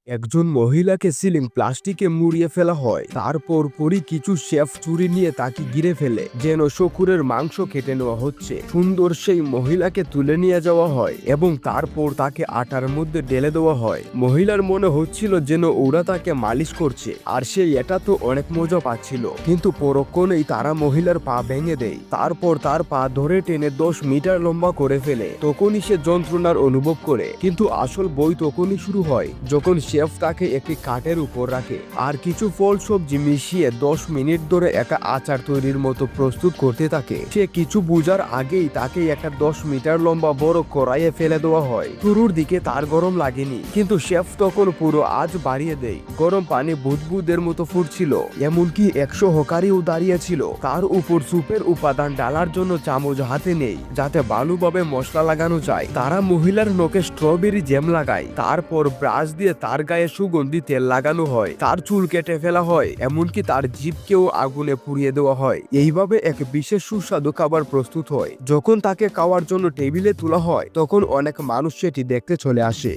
একজন মহিলাকে সিলিং প্লাস্টিকে মুড়িয়ে ফেলা হয়। তারপর পরই কিছু শেফ ছুরি নিয়ে তাকে ঘিরে ফেলে, যেন শকুরের মাংস কেটে নেওয়া হচ্ছে। সুন্দর সেই মহিলাকে তুলে নিয়ে যাওয়া হয় এবং তারপর তাকে আটার মধ্যে ঢেলে দেওয়া হয়। মহিলার মনে হচ্ছিল যেন ওরা তাকে মালিশ করছে, আর সে এটা তো অনেক মজা পাচ্ছিল। কিন্তু পরক্ষণেই তারা মহিলার পা ভেঙে দেয়। তারপর তার পা ধরে টেনে 10 মিটার লম্বা করে ফেলে। তখনই সে যন্ত্রণার অনুভব করে। কিন্তু আসল বই তখনই শুরু হয়, যখন শেফ তাকে একটি কাঠের উপর রাখে আর কিছু ফল সবজি মিশিয়ে 10 মিনিট ধরে একটা আচার তৈরির মতো প্রস্তুত করতে থাকে। সে কিছু বোঝার আগেই তাকে একটা 10 মিটার লম্বা বড় কড়াইয়ে ফেলে দেওয়া হয়। শুরুর দিকে তার গরম লাগেনি, কিন্তু শেফ তখন পুরো আঁচ বাড়িয়ে দেয়। গরম পানি বুদবুদের মতো ফুটছিল, এমনকি 100 হকারিও দাঁড়িয়েছিল। তার উপর সুপের উপাদান ডালার জন্য চামচ হাতে নেই, যাতে ভালোভাবে মশলা লাগানো যায়। তারা মহিলার নখে স্ট্রবেরি জ্যাম লাগায়। তারপর ব্রাশ দিয়ে তার গায়ে সুগন্ধি তেল লাগানো হয়। তার চুল কেটে ফেলা হয়, এমনকি তার জিভকেও আগুনে পুড়িয়ে দেওয়া হয়। এইভাবে এক বিশেষ সুস্বাদু খাবার প্রস্তুত হয়। যখন তাকে খাওয়ার জন্য টেবিলে তোলা হয়, তখন অনেক মানুষ সেটি দেখতে চলে আসে।